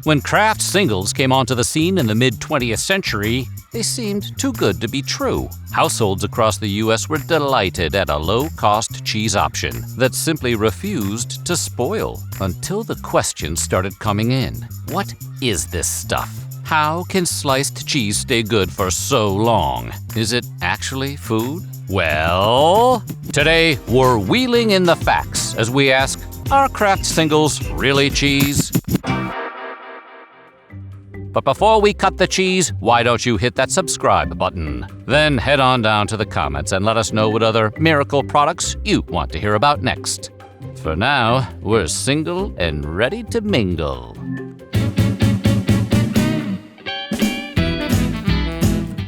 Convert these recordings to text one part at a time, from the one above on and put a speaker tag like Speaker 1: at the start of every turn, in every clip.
Speaker 1: When Kraft Singles came onto the scene in the mid-20th century, they seemed too good to be true. Households across the U.S. were delighted at a low-cost cheese option that simply refused to spoil. Until the questions started coming in. What is this stuff? How can sliced cheese stay good for so long? Is it actually food? Well, today we're wheeling in the facts as we ask, are Kraft Singles really cheese? But before we cut the cheese, why don't you hit that subscribe button? Then head on down to the comments and let us know what other miracle products you want to hear about next. For now, we're single and ready to mingle.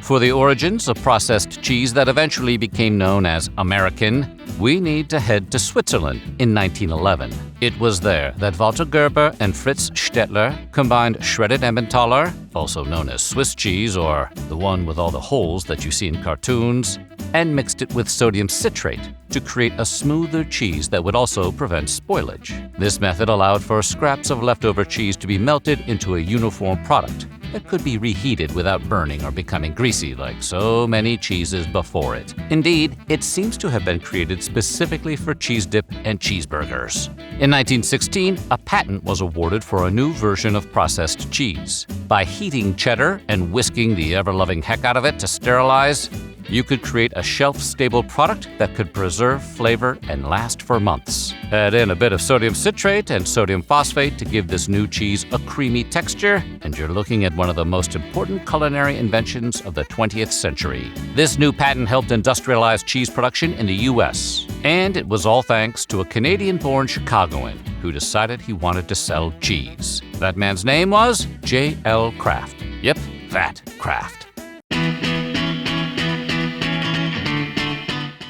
Speaker 1: For the origins of processed cheese that eventually became known as American, we need to head to Switzerland in 1911. It was there that Walter Gerber and Fritz Stettler combined shredded Emmentaler, also known as Swiss cheese or the one with all the holes that you see in cartoons, and mixed it with sodium citrate to create a smoother cheese that would also prevent spoilage. This method allowed for scraps of leftover cheese to be melted into a uniform product that could be reheated without burning or becoming greasy like so many cheeses before it. Indeed, it seems to have been created specifically for cheese dip and cheeseburgers. In 1916, a patent was awarded for a new version of processed cheese. By heating cheddar and whisking the ever-loving heck out of it to sterilize, you could create a shelf-stable product that could preserve flavor and last for months. Add in a bit of sodium citrate and sodium phosphate to give this new cheese a creamy texture, and you're looking at one of the most important culinary inventions of the 20th century. This new patent helped industrialize cheese production in the U.S., and it was all thanks to a Canadian-born Chicagoan who decided he wanted to sell cheese. That man's name was J.L. Kraft. Yep, that Kraft.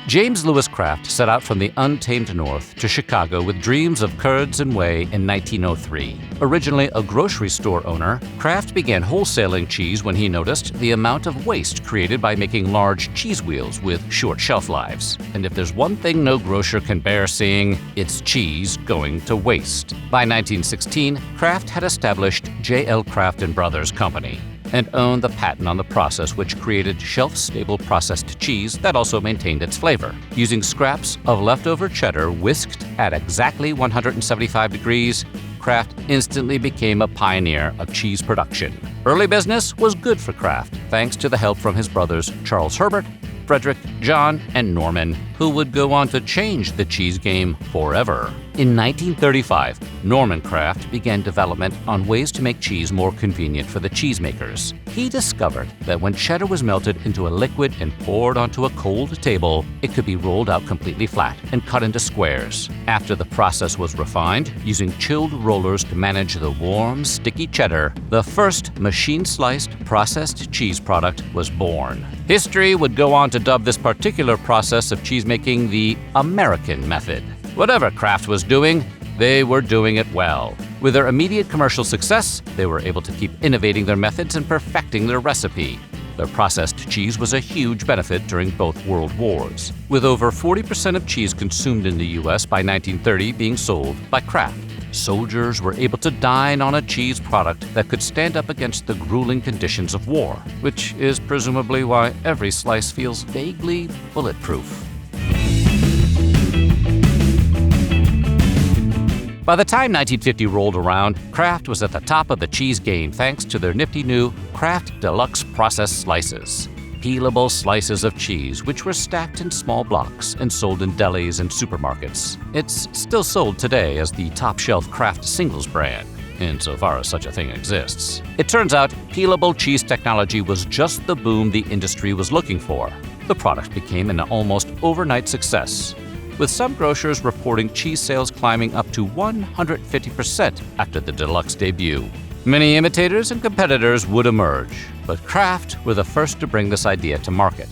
Speaker 1: James Lewis Kraft set out from the untamed north to Chicago with dreams of curds and whey in 1903. Originally a grocery store owner, Kraft began wholesaling cheese when he noticed the amount of waste created by making large cheese wheels with short shelf lives. And if there's one thing no grocer can bear seeing, it's cheese going to waste. By 1916, Kraft had established J.L. Kraft & Brothers Company and owned the patent on the process which created shelf-stable processed cheese that also maintained its flavor. Using scraps of leftover cheddar whisked at exactly 175 degrees, Kraft instantly became a pioneer of cheese production. Early business was good for Kraft, thanks to the help from his brothers Charles Herbert, Frederick, John, and Norman, who would go on to change the cheese game forever. In 1935, Norman Kraft began development on ways to make cheese more convenient for the cheesemakers. He discovered that when cheddar was melted into a liquid and poured onto a cold table, it could be rolled out completely flat and cut into squares. After the process was refined, using chilled rollers to manage the warm, sticky cheddar, the first machine-sliced processed cheese product was born. History would go on to dub this particular process of cheesemaking the American method. Whatever Kraft was doing, they were doing it well. With their immediate commercial success, they were able to keep innovating their methods and perfecting their recipe. Their processed cheese was a huge benefit during both world wars, with over 40% of cheese consumed in the U.S. by 1930 being sold by Kraft. Soldiers were able to dine on a cheese product that could stand up against the grueling conditions of war, which is presumably why every slice feels vaguely bulletproof. By the time 1950 rolled around, Kraft was at the top of the cheese game thanks to their nifty new Kraft Deluxe Processed Slices. Peelable slices of cheese which were stacked in small blocks and sold in delis and supermarkets. It's still sold today as the top-shelf Kraft Singles brand, insofar as such a thing exists. It turns out peelable cheese technology was just the boom the industry was looking for. The product became an almost overnight success, with some grocers reporting cheese sales climbing up to 150% after the Deluxe debut. Many imitators and competitors would emerge, but Kraft were the first to bring this idea to market.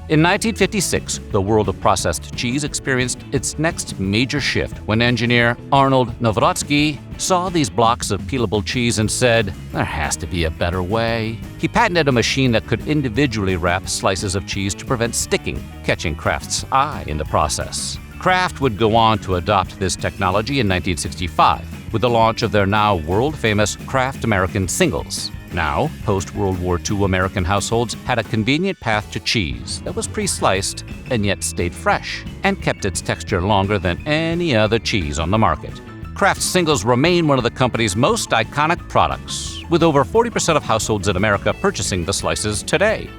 Speaker 1: In 1956, the world of processed cheese experienced its next major shift when engineer Arnold Nowrotsky saw these blocks of peelable cheese and said, "There has to be a better way." He patented a machine that could individually wrap slices of cheese to prevent sticking, catching Kraft's eye in the process. Kraft would go on to adopt this technology in 1965 with the launch of their now world-famous Kraft American Singles. Now, post-World War II American households had a convenient path to cheese that was pre-sliced and yet stayed fresh and kept its texture longer than any other cheese on the market. Kraft Singles remain one of the company's most iconic products, with over 40% of households in America purchasing the slices today.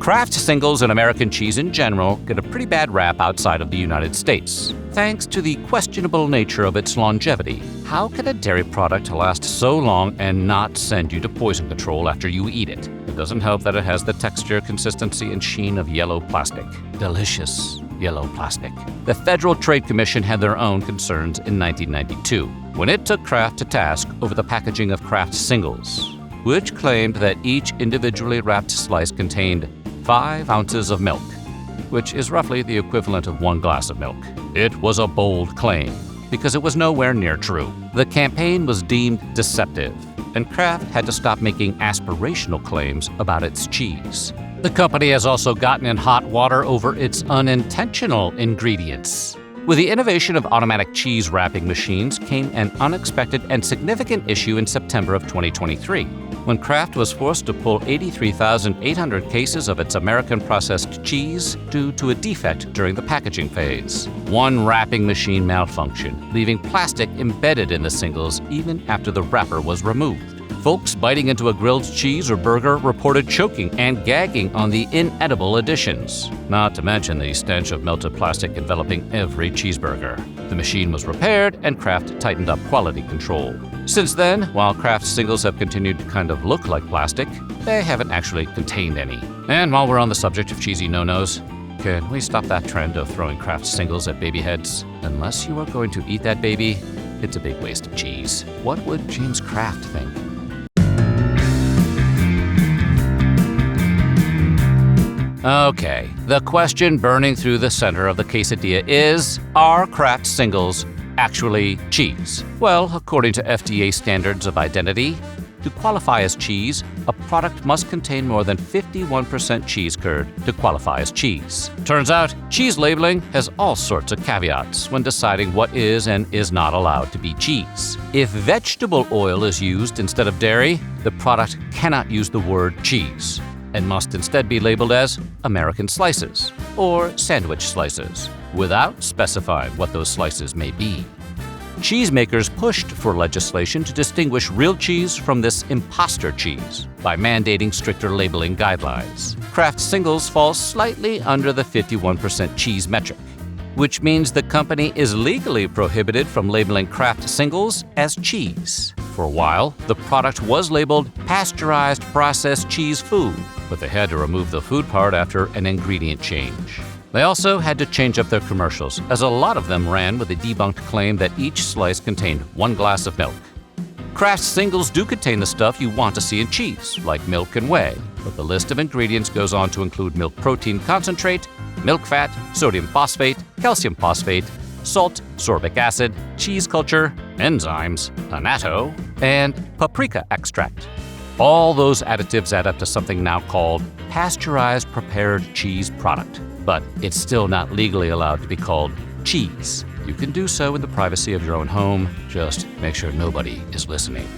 Speaker 1: Kraft Singles and American cheese in general get a pretty bad rap outside of the United States, thanks to the questionable nature of its longevity. How can a dairy product last so long and not send you to poison control after you eat it? It doesn't help that it has the texture, consistency, and sheen of yellow plastic. Delicious yellow plastic. The Federal Trade Commission had their own concerns in 1992, when it took Kraft to task over the packaging of Kraft Singles, which claimed that each individually wrapped slice contained 5 ounces of milk, which is roughly the equivalent of 1 glass of milk. It was a bold claim, because it was nowhere near true. The campaign was deemed deceptive, and Kraft had to stop making aspirational claims about its cheese. The company has also gotten in hot water over its unintentional ingredients. With the innovation of automatic cheese wrapping machines came an unexpected and significant issue in September of 2023, when Kraft was forced to pull 83,800 cases of its American processed cheese due to a defect during the packaging phase. One wrapping machine malfunctioned, leaving plastic embedded in the singles even after the wrapper was removed. Folks biting into a grilled cheese or burger reported choking and gagging on the inedible additions, not to mention the stench of melted plastic enveloping every cheeseburger. The machine was repaired and Kraft tightened up quality control. Since then, while Kraft Singles have continued to kind of look like plastic, they haven't actually contained any. And while we're on the subject of cheesy no-nos, can we stop that trend of throwing Kraft Singles at baby heads? Unless you are going to eat that baby, it's a big waste of cheese. What would James Kraft think? Okay, the question burning through the center of the quesadilla is, are Kraft Singles actually cheese? Well, according to FDA standards of identity, to qualify as cheese, a product must contain more than 51% cheese curd to qualify as cheese. Turns out, cheese labeling has all sorts of caveats when deciding what is and is not allowed to be cheese. If vegetable oil is used instead of dairy, the product cannot use the word cheese and must instead be labeled as American slices or sandwich slices, without specifying what those slices may be. Cheesemakers pushed for legislation to distinguish real cheese from this imposter cheese by mandating stricter labeling guidelines. Kraft Singles falls slightly under the 51% cheese metric, which means the company is legally prohibited from labeling Kraft Singles as cheese. For a while, the product was labeled pasteurized processed cheese food, but they had to remove the food part after an ingredient change. They also had to change up their commercials, as a lot of them ran with a debunked claim that each slice contained 1 glass of milk. Kraft Singles do contain the stuff you want to see in cheese, like milk and whey, but the list of ingredients goes on to include milk protein concentrate, milk fat, sodium phosphate, calcium phosphate, salt, sorbic acid, cheese culture, enzymes, annatto, and paprika extract. All those additives add up to something now called pasteurized prepared cheese product, but it's still not legally allowed to be called cheese. You can do so in the privacy of your own home. Just make sure nobody is listening.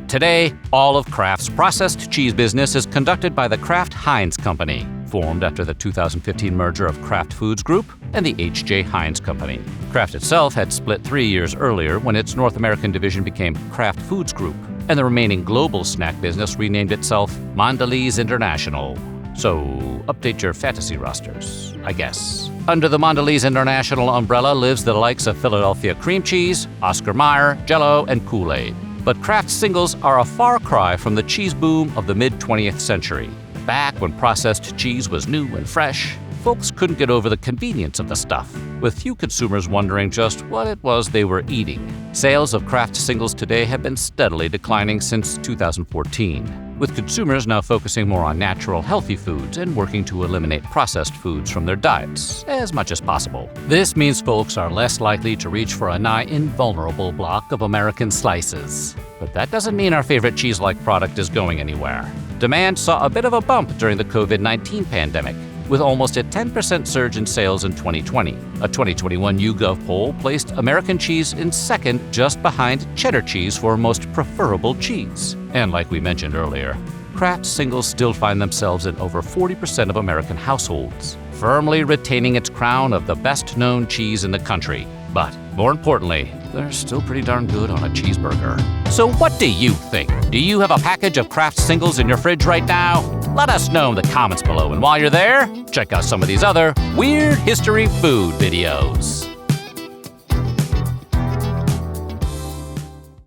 Speaker 1: Today, all of Kraft's processed cheese business is conducted by the Kraft Heinz Company, formed after the 2015 merger of Kraft Foods Group and the H.J. Heinz Company. Kraft itself had split 3 years earlier when its North American division became Kraft Foods Group, and the remaining global snack business renamed itself Mondelez International. So, update your fantasy rosters, I guess. Under the Mondelez International umbrella lives the likes of Philadelphia cream cheese, Oscar Mayer, Jell-O, and Kool-Aid. But Kraft Singles are a far cry from the cheese boom of the mid-20th century. Back when processed cheese was new and fresh, folks couldn't get over the convenience of the stuff, with few consumers wondering just what it was they were eating. Sales of Kraft Singles today have been steadily declining since 2014, with consumers now focusing more on natural, healthy foods and working to eliminate processed foods from their diets as much as possible. This means folks are less likely to reach for a nigh invulnerable block of American slices. But that doesn't mean our favorite cheese-like product is going anywhere. Demand saw a bit of a bump during the COVID-19 pandemic, with almost a 10% surge in sales in 2020. A 2021 YouGov poll placed American cheese in second, just behind cheddar cheese for most preferable cheese. And like we mentioned earlier, Kraft Singles still find themselves in over 40% of American households, firmly retaining its crown of the best-known cheese in the country. But more importantly, they're still pretty darn good on a cheeseburger. So what do you think? Do you have a package of Kraft Singles in your fridge right now? Let us know in the comments below, and while you're there, check out some of these other weird history food videos.